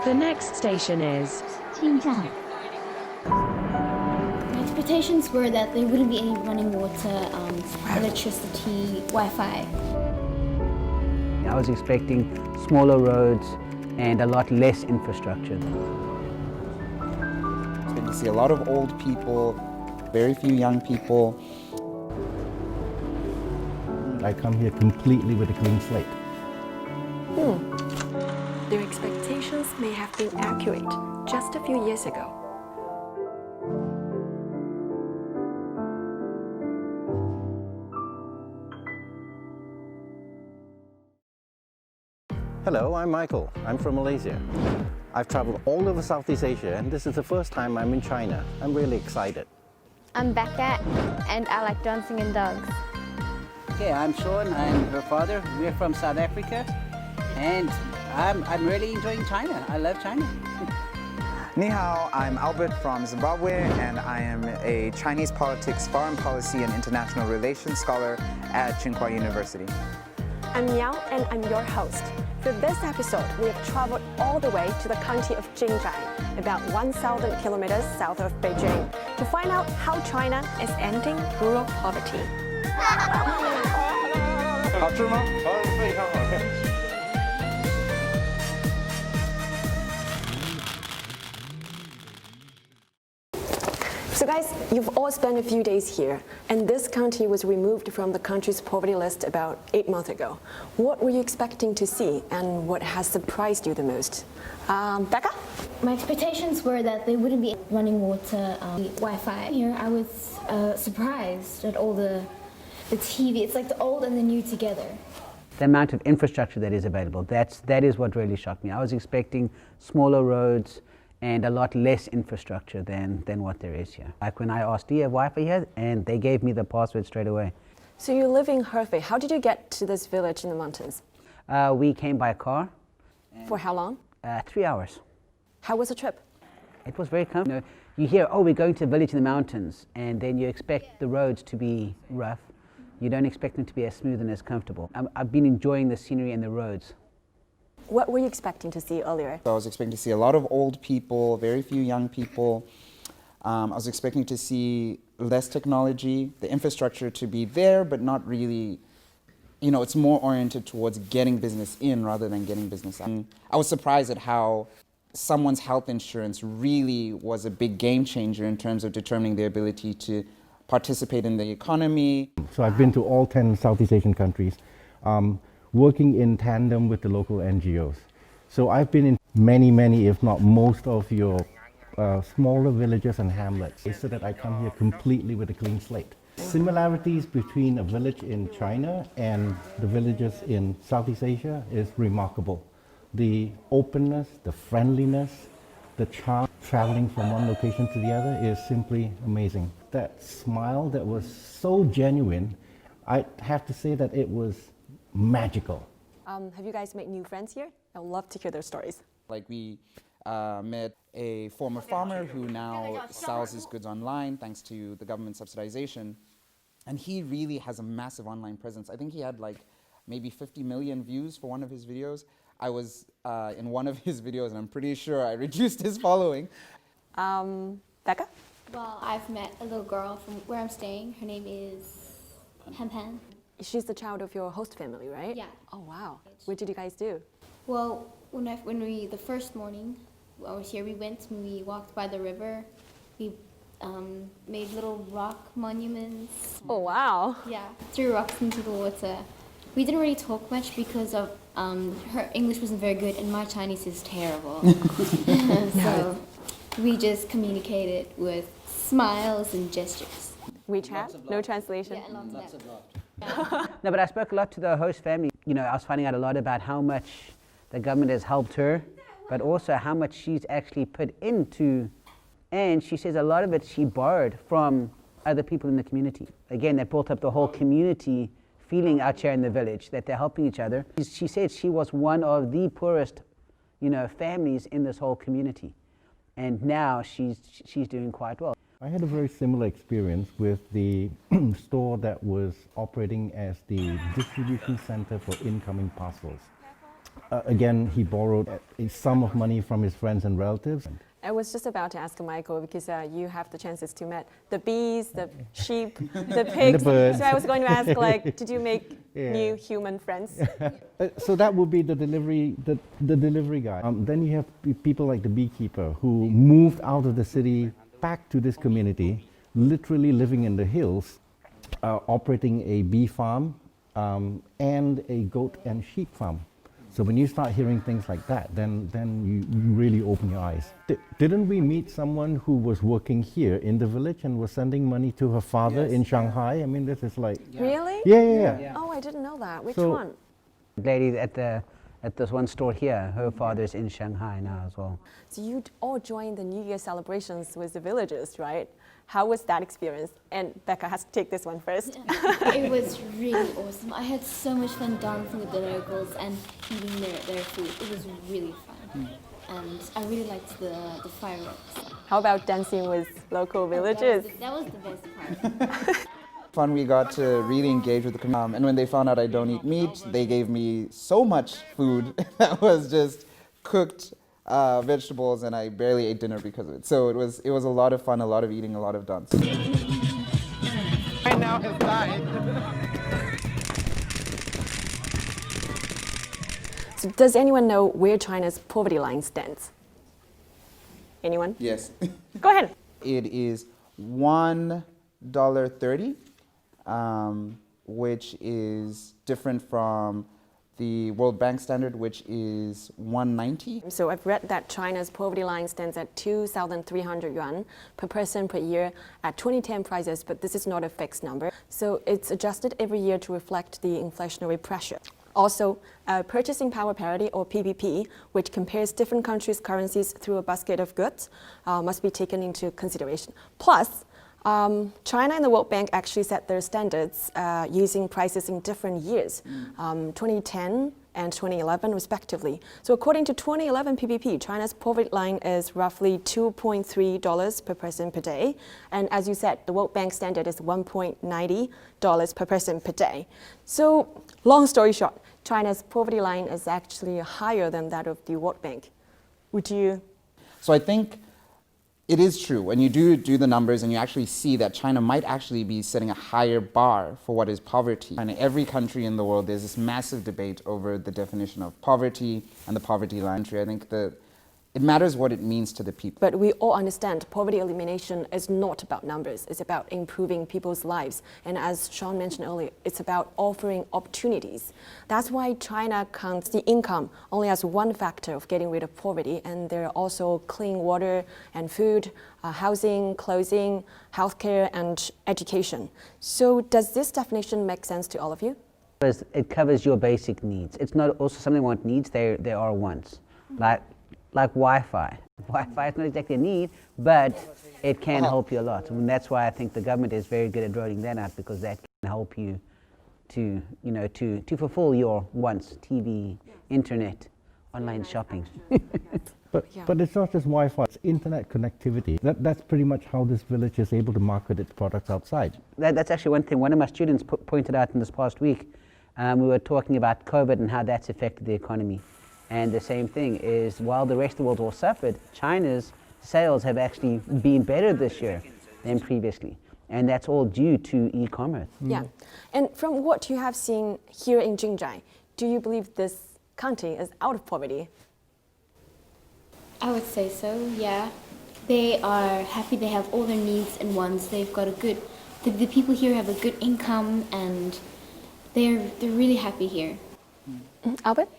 The next station is Jinzhai. My expectations were that there wouldn't be any running water, electricity, Wi-Fi. I was expecting smaller roads and a lot less infrastructure. Expecting to see a lot of old people, very few young people. I come here completely with a clean slate. Their expectations may have been accurate just a few years ago. Hello, I'm Michael. I'm from Malaysia. I've traveled all over Southeast Asia and this is the first time I'm in China. I'm really excited. I'm Becca and I like dancing and dogs. Okay, I'm Sean, I'm her father. We're from South Africa and I'm really enjoying China. I love China. Ni hao, I'm Albert from Zimbabwe and I am a Chinese politics, foreign policy and international relations scholar at Tsinghua University. I'm Miao and I'm your host. For this episode, we have traveled all the way to the county of Jinzhai, about 1,000 kilometers south of Beijing, to find out how China is ending rural poverty. So guys, you've all spent a few days here, and this county was removed from the country's poverty list about 8 months ago. What were you expecting to see, and what has surprised you the most? Becca? My expectations were that there wouldn't be running water, Wi-Fi. Here I was surprised at all the TV. It's like the old and the new together. The amount of infrastructure that is available, that is what really shocked me. I was expecting smaller roads and a lot less infrastructure than what there is here. Like when I asked, do you have Wi-Fi here? And they gave me the password straight away. So you live in Hefei. How did you get to this village in the mountains? We came by car. For how long? 3 hours. How was the trip? It was very comfortable. You hear, oh, we're going to a village in the mountains, and then you expect the roads to be rough. You don't expect them to be as smooth and as comfortable. I've been enjoying the scenery and the roads. What were you expecting to see earlier? I was expecting to see a lot of old people, very few young people. I was expecting to see less technology, the infrastructure to be there, but not really, it's more oriented towards getting business in rather than getting business out. I was surprised at how someone's health insurance really was a big game changer in terms of determining their ability to participate in the economy. So I've been to all 10 Southeast Asian countries, working in tandem with the local NGOs. So I've been in many, if not most of your smaller villages and hamlets, so that I come here completely with a clean slate. Similarities between a village in China and the villages in Southeast Asia is remarkable. The openness, the friendliness, the charm, traveling from one location to the other is simply amazing. That smile that was so genuine, I have to say that it was magical. Have you guys made new friends here? I would love to hear their stories. Like we met a former farmer who now sells his goods online thanks to the government subsidization. And he really has a massive online presence. I think he had like maybe 50 million views for one of his videos. I was in one of his videos and I'm pretty sure I reduced his following. Becca? Well, I've met a little girl from where I'm staying. Her name is Pan. She's the child of your host family, right? Yeah. Oh, wow. What did you guys do? Well, the first morning I was here, we walked by the river. We made little rock monuments. Oh, wow. Yeah, threw rocks into the water. We didn't really talk much because of her English wasn't very good and my Chinese is terrible. So we just communicated with smiles and gestures. WeChat? No translation? Yeah, and lots of love. No, but I spoke a lot to the host family. I was finding out a lot about how much the government has helped her, but also how much she's actually put into, and she says a lot of it she borrowed from other people in the community. Again, that built up the whole community feeling out here in the village, that they're helping each other. She said she was one of the poorest, families in this whole community, and now she's doing quite well. I had a very similar experience with the store that was operating as the distribution center for incoming parcels. Again, he borrowed a sum of money from his friends and relatives. I was just about to ask Michael because you have the chances to meet the bees, the sheep, the pigs. birds. So I was going to ask, like, did you make Yeah. new human friends? So that would be the delivery guy. Then you have people like the beekeeper who moved out of the city back to this community, literally living in the hills, operating a bee farm and a goat and sheep farm. So when you start hearing things like that, then you really open your eyes. Didn't we meet someone who was working here in the village and was sending money to her father in Shanghai? I mean, this is like... Really? Yeah. Oh, I didn't know that. Which So- one? Lady at this one store here, her father's in Shanghai now as well. So you all joined the New Year celebrations with the villagers, right? How was that experience? And Becca has to take this one first. It was really awesome. I had so much fun dancing with the locals and eating their food. It was really fun. And I really liked the fireworks. How about dancing with local villagers? That was the best part. Fun, we got to really engage with the community. And when they found out I don't eat meat, they gave me so much food that was just cooked vegetables, and I barely ate dinner because of it. So it was a lot of fun, a lot of eating, a lot of dance. Right now has died. So does anyone know where China's poverty line stands? Anyone? Yes. Go ahead. It is $1.30, which is different from the World Bank standard, which is $1.90. So I've read that China's poverty line stands at 2,300 yuan per person per year at 2010 prices, but this is not a fixed number. So it's adjusted every year to reflect the inflationary pressure. Also, purchasing power parity, or PPP, which compares different countries' currencies through a basket of goods, must be taken into consideration. Plus, China and the World Bank actually set their standards using prices in different years, 2010 and 2011 respectively. So according to 2011 PPP, China's poverty line is roughly $2.3 per person per day. And as you said, the World Bank standard is $1.90 per person per day. So long story short, China's poverty line is actually higher than that of the World Bank. Would you? So I think it is true. When you do the numbers and you actually see that China might actually be setting a higher bar for what is poverty. And in every country in the world, there's this massive debate over the definition of poverty and the poverty line. I think that it matters what it means to the people. But we all understand poverty elimination is not about numbers. It's about improving people's lives. And as Sean mentioned earlier, it's about offering opportunities. That's why China counts the income only as one factor of getting rid of poverty. And there are also clean water and food, housing, clothing, healthcare, and education. So does this definition make sense to all of you? It covers your basic needs. It's not also something want needs, they are wants. Like Wi-Fi. Wi-Fi is not exactly a need, but it can help you a lot. And that's why I think the government is very good at rolling that out, because that can help you to fulfill your wants: TV, internet, online shopping. But it's not just Wi-Fi, it's internet connectivity. That's pretty much how this village is able to market its products outside. That's actually one thing one of my students pointed out in this past week. We were talking about COVID and how that's affected the economy. And the same thing is, while the rest of the world all suffered, China's sales have actually been better this year than previously. And that's all due to e-commerce. Yeah. And from what you have seen here in Jinzhai, do you believe this county is out of poverty? I would say so, yeah. They are happy, they have all their needs and wants. They've got the people here have a good income, and they're really happy here. Albert?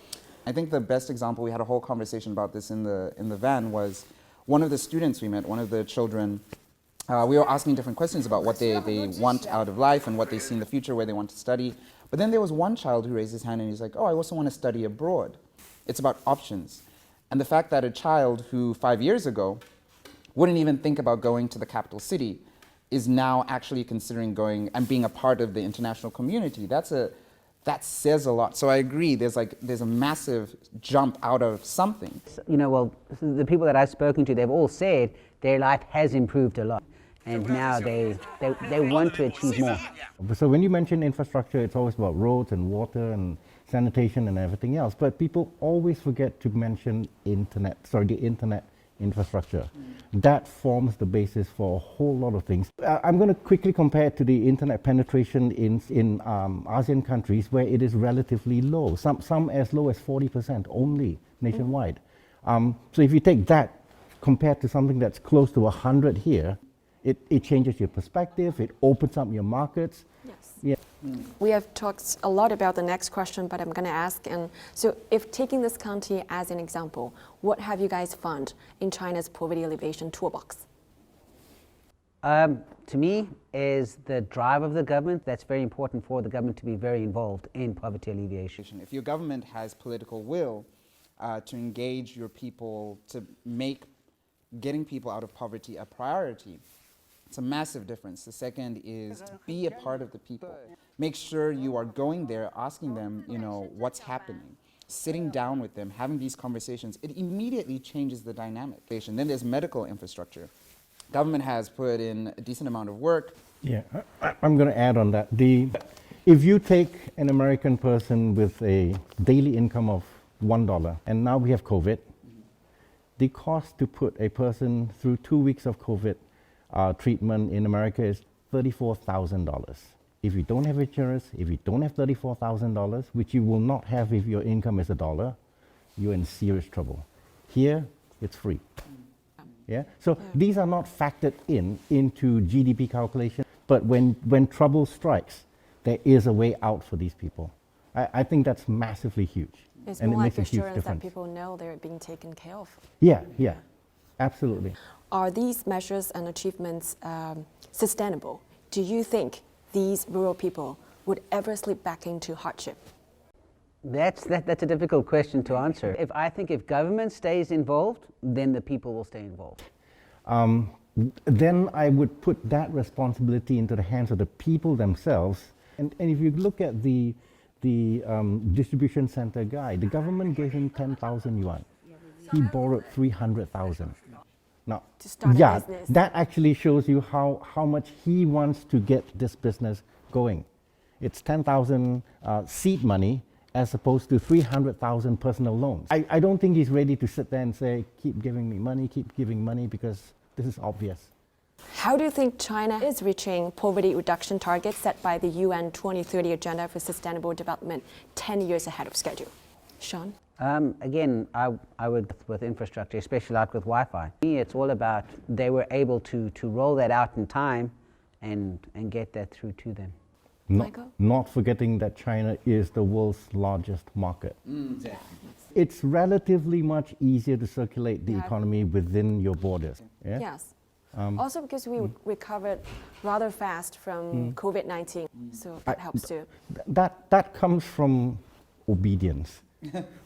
I think the best example, we had a whole conversation about this in the van, was one of the students we met, one of the children. We were asking different questions about what they want out of life and what they see in the future, where they want to study. But then there was one child who raised his hand and he's like, oh, I also want to study abroad. It's about options. And the fact that a child who 5 years ago wouldn't even think about going to the capital city is now actually considering going and being a part of the international community, that says a lot. So I agree, there's a massive jump out of something. The people that I've spoken to, they've all said their life has improved a lot. and now they want to achieve more. So when you mention infrastructure, it's always about roads and water and sanitation and everything else. But people always forget to mention the internet infrastructure. That forms the basis for a whole lot of things. I'm going to quickly compare it to the internet penetration in ASEAN countries where it is relatively low, some as low as 40% only nationwide. So if you take that compared to something that's close to 100 here, it changes your perspective, it opens up your markets. Yes. Yeah. We have talked a lot about the next question, but I'm going to ask, and so if taking this county as an example, what have you guys found in China's poverty alleviation toolbox? To me, is the drive of the government. That's very important for the government to be very involved in poverty alleviation. If your government has political will to engage your people, to make getting people out of poverty a priority, it's a massive difference. The second is to be a part of the people. Make sure you are going there, asking them, what's happening, sitting down with them, having these conversations. It immediately changes the dynamic. Then there's medical infrastructure. Government has put in a decent amount of work. Yeah, I'm going to add on that. If you take an American person with a daily income of $1, and now we have COVID, the cost to put a person through 2 weeks of COVID treatment in America is $34,000. If you don't have insurance, if you don't have $34,000, which you will not have if your income is $1, you're in serious trouble. Here, it's free. Yeah. So these are not factored into GDP calculation, but when trouble strikes, there is a way out for these people. I think that's massively huge. It's and more it like makes a huge assurance that difference. people know they're being taken care of. Yeah, absolutely. Are these measures and achievements sustainable? Do you think these rural people would ever slip back into hardship? That's a difficult question to answer. I think if government stays involved, then the people will stay involved. Then I would put that responsibility into the hands of the people themselves. And if you look at the distribution center guy, the government gave him 10,000 yuan. He borrowed 300,000. Now, To start a business. that actually shows you how much he wants to get this business going. It's 10,000 seed money as opposed to 300,000 personal loans. I don't think he's ready to sit there and say, keep giving me money, keep giving money, because this is obvious. How do you think China is reaching poverty reduction targets set by the UN 2030 Agenda for Sustainable Development 10 years ahead of schedule? Sean? Again, I would, with infrastructure, especially like with Wi-Fi. For me, it's all about they were able to roll that out in time and get that through to them. Not forgetting that China is the world's largest market. It's relatively much easier to circulate the economy within your borders. Yeah? Yes. Also because we recovered rather fast from COVID-19, so that helps too. That comes from obedience.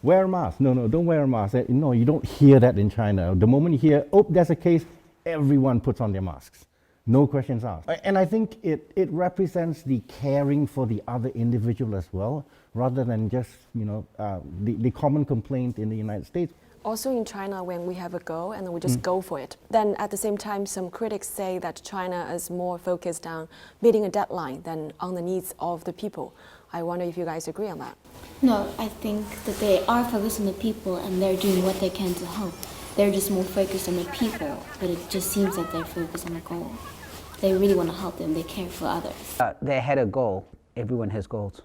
Wear a mask. No, don't wear a mask. No, you don't hear that in China. The moment you hear, oh, there's a case, everyone puts on their masks. No questions asked. And I think it represents the caring for the other individual as well, rather than just, the common complaint in the United States. Also in China, when we have a goal and then we just go for it. Then at the same time, some critics say that China is more focused on meeting a deadline than on the needs of the people. I wonder if you guys agree on that. No, I think that they are focused on the people and they're doing what they can to help. They're just more focused on the people, but it just seems that they're focused on the goal. They really want to help them. They care for others. They had a goal. Everyone has goals.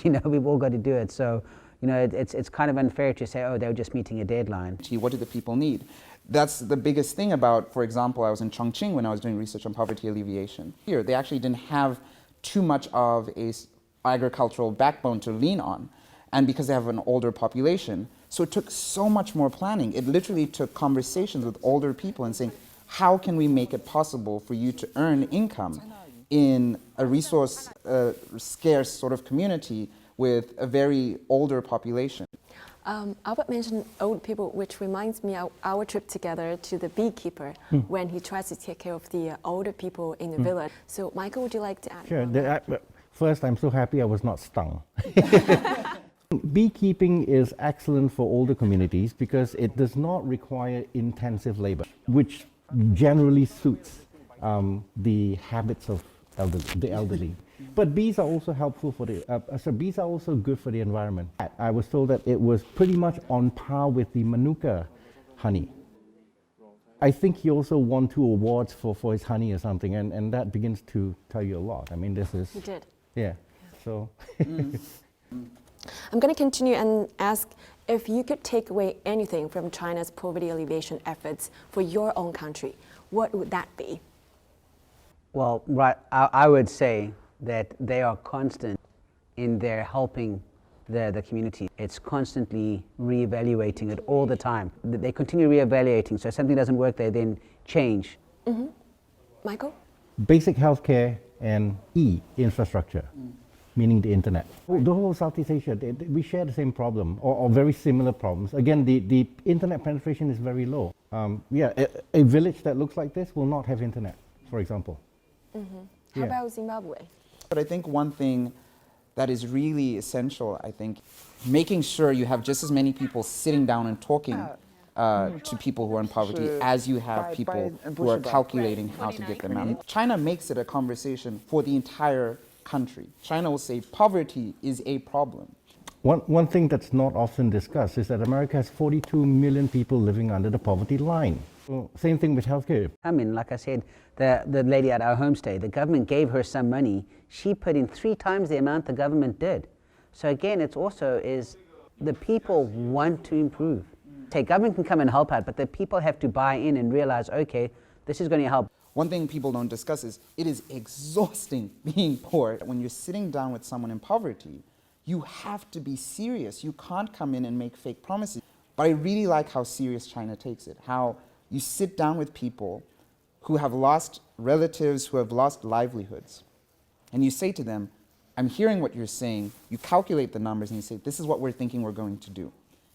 We've all got to do it. So, it's kind of unfair to say, oh, they were just meeting a deadline. What do the people need? That's the biggest thing about, for example, I was in Chongqing when I was doing research on poverty alleviation. Here, they actually didn't have too much of a agricultural backbone to lean on, and because they have an older population, so it took so much more planning. It literally took conversations with older people and saying, how can we make it possible for you to earn income in a resource scarce sort of community with a very older population? Albert mentioned old people, which reminds me of our trip together to the beekeeper when he tries to take care of the older people in the village. So Michael, would you like to add? Sure. First, I'm so happy I was not stung. Beekeeping is excellent for older communities because it does not require intensive labor, which generally suits the habits of the elderly. But bees are also helpful for bees are also good for the environment. I was told that it was pretty much on par with the Manuka honey. I think he also won 2 awards for his honey or something, and that begins to tell you a lot. I mean, this is... He did. Yeah, so... I'm going to continue and ask if you could take away anything from China's poverty alleviation efforts for your own country, what would that be? Well, right, I would say that they are constant in their helping the community. It's constantly re-evaluating it all the time. They continue re-evaluating, so if something doesn't work, they then change. Michael? Basic healthcare and infrastructure, meaning the internet. The whole Southeast Asia, we share the same problem or very similar problems. Again, the internet penetration is very low. A village that looks like this will not have internet, for example. How about Zimbabwe? But I think one thing that is really essential, I think, making sure you have just as many people sitting down and talking to people who are in poverty as you have people who are calculating how to get them out. China makes it a conversation for the entire country. China will say poverty is a problem. One thing that's not often discussed is that America has 42 million people living under the poverty line. So same thing with healthcare. I mean, like I said, the lady at our homestay, the government gave her some money. She put in 3 times the amount the government did. So again, it's also is the people want to improve. Okay, government can come and help out, but the people have to buy in and realize, okay, this is going to help. One thing people don't discuss is it is exhausting being poor. When you're sitting down with someone in poverty, you have to be serious. You can't come in and make fake promises. But I really like how serious China takes it, how you sit down with people who have lost relatives, who have lost livelihoods, and you say to them, I'm hearing what you're saying, you calculate the numbers and you say, this is what we're thinking we're going to do.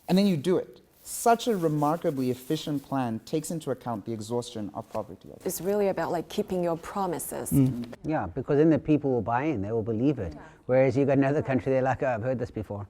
And then you do it. Such a remarkably efficient plan takes into account the exhaustion of poverty. It's really about like keeping your promises. Yeah, because then the people will buy in, they will believe it. Whereas you got another country, they're like, oh, I've heard this before.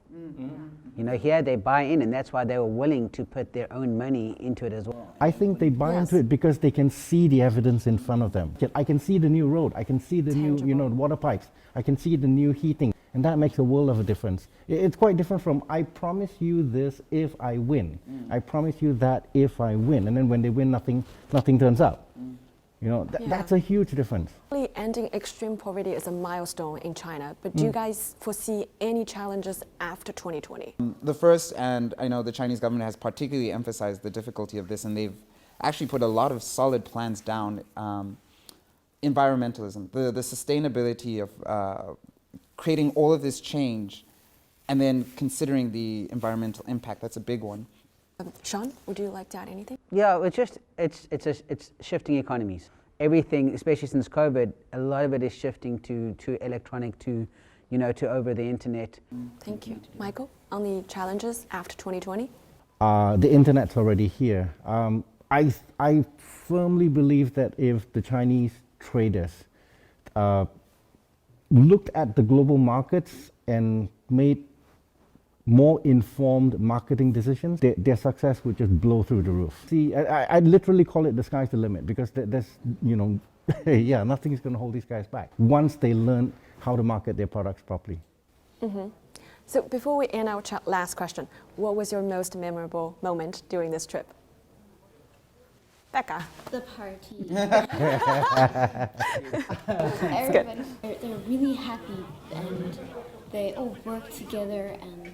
You know, here they buy in, and that's why they were willing to put their own money into it as well. I think they buy into it because they can see the evidence in front of them. I can see the new road, I can see the new, water pipes, I can see the new heating, and that makes a world of a difference. It's quite different from, I promise you this if I win. I promise you that if I win. And then when they win, nothing turns up. You know, that's a huge difference. Ending extreme poverty is a milestone in China, but do you guys foresee any challenges after 2020? The first, and I know the Chinese government has particularly emphasized the difficulty of this, and they've actually put a lot of solid plans down. Environmentalism, the sustainability of creating all of this change and then considering the environmental impact, that's a big one. Sean, would you like to add anything? Yeah, it's shifting economies. Everything, especially since COVID, a lot of it is shifting to electronic, to over the internet. Thank you. Michael, on the challenges after 2020? The internet's already here. I firmly believe that if the Chinese traders looked at the global markets and made more informed marketing decisions, their success would just blow through the roof. See, I literally call it the sky's the limit, because there's, nothing is going to hold these guys back once they learn how to market their products properly. So before we end our last question, what was your most memorable moment during this trip? Becca. The party. Everybody, they're really happy, and they all work together, and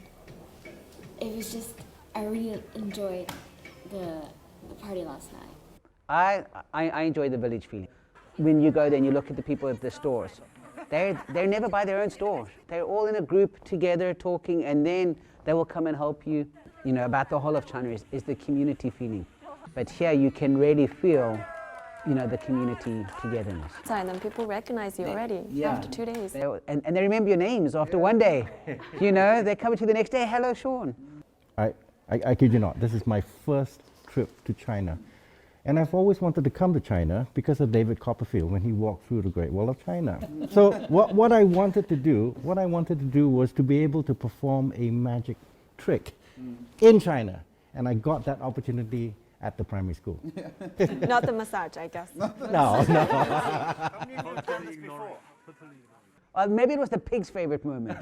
it was just, I really enjoyed the party last night. I enjoy the village feeling. When you go there and you look at the people at the stores, they never buy their own stores. They're all in a group together talking, and then they will come and help you. You know, about the whole of China is the community feeling. But here you can really feel, the community togetherness. And then people recognize you already after 2 days. And they remember your names after one day. They come to you the next day, hello, Sean. I kid you not, this is my first trip to China. And I've always wanted to come to China because of David Copperfield when he walked through the Great Wall of China. So what I wanted to do was to be able to perform a magic trick in China. And I got that opportunity at the primary school. Not the massage, I guess. No. Maybe it was the pig's favorite moment.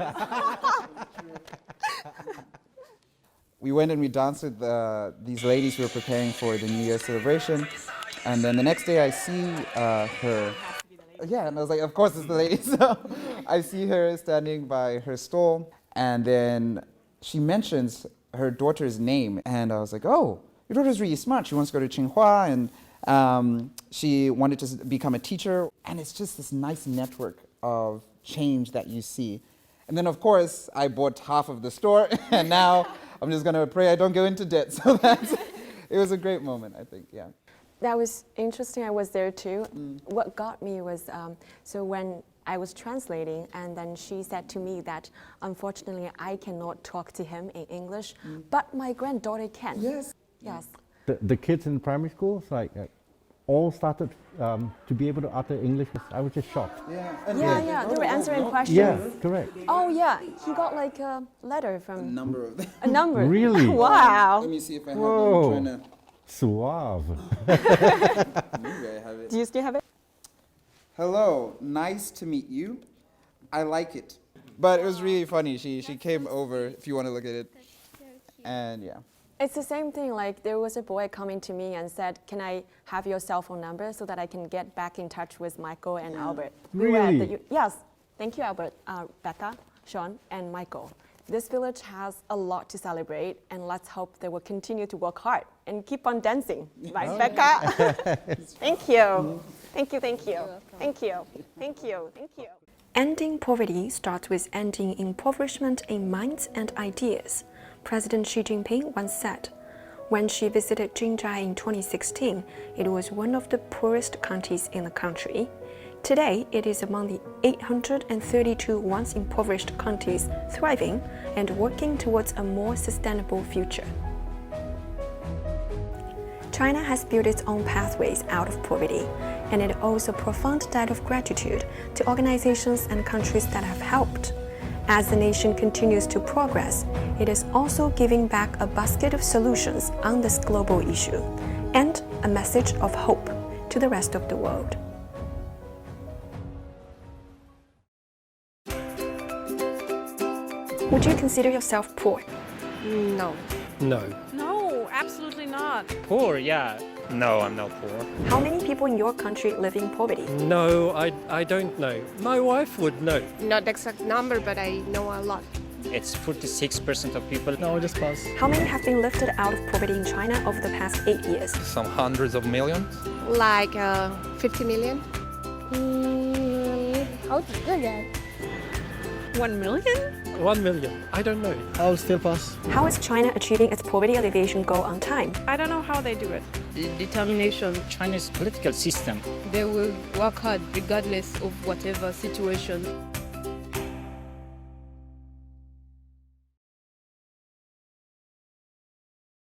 We went and we danced with these ladies who were preparing for the New Year celebration. And then the next day I see her. Yeah, and I was like, of course it's the lady. So I see her standing by her stall. And then she mentions her daughter's name. And I was like, oh, your daughter's really smart. She wants to go to Tsinghua. And she wanted to become a teacher. And it's just this nice network of change that you see. And then, of course, I bought half of the store. And now I'm just going to pray I don't go into debt. So it was a great moment, I think, yeah. That was interesting. I was there too. What got me was, so when I was translating, and then she said to me that, unfortunately, I cannot talk to him in English, but my granddaughter can. Yes. Yes. The kids in primary school, all started to be able to utter English. I was just shocked. Yeah, they were answering questions. Yeah, correct. Oh yeah, he got like a letter from... A number of them. A number? Really? Wow. Let me see if I have Whoa. them. I'm trying Suave. maybe I have it. Do you still have it? Hello, nice to meet you. I like it. But it was really funny. She came over, if you want to look at it. And yeah. It's the same thing, like there was a boy coming to me and said, can I have your cell phone number so that I can get back in touch with Michael and Albert? We were at Really? yes, thank you Albert, Becca, Sean and Michael. This village has a lot to celebrate and let's hope they will continue to work hard and keep on dancing. Right, Becca? Thank you. Thank you, thank you. Thank you, thank you, thank you. Ending poverty starts with ending impoverishment in minds and ideas. President Xi Jinping once said, when she visited Jinzhai in 2016, it was one of the poorest counties in the country. Today, it is among the 832 once impoverished counties thriving and working towards a more sustainable future. China has built its own pathways out of poverty, and it owes a profound debt of gratitude to organizations and countries that have helped. As the nation continues to progress, it is also giving back a basket of solutions on this global issue and a message of hope to the rest of the world. Would you consider yourself poor? No. No. No, absolutely not. Poor, yeah. No, I'm not poor. How many people in your country live in poverty? No, I don't know. My wife would know. Not the exact number, but I know a lot. It's 46% of people. No, just pass. How many have been lifted out of poverty in China over the past 8 years? Some hundreds of millions. Like 50 million? How do you get? 1 million? 1 million. I don't know. I'll still pass. How is China achieving its poverty alleviation goal on time? I don't know how they do it. Determination. China's political system. They will work hard regardless of whatever situation.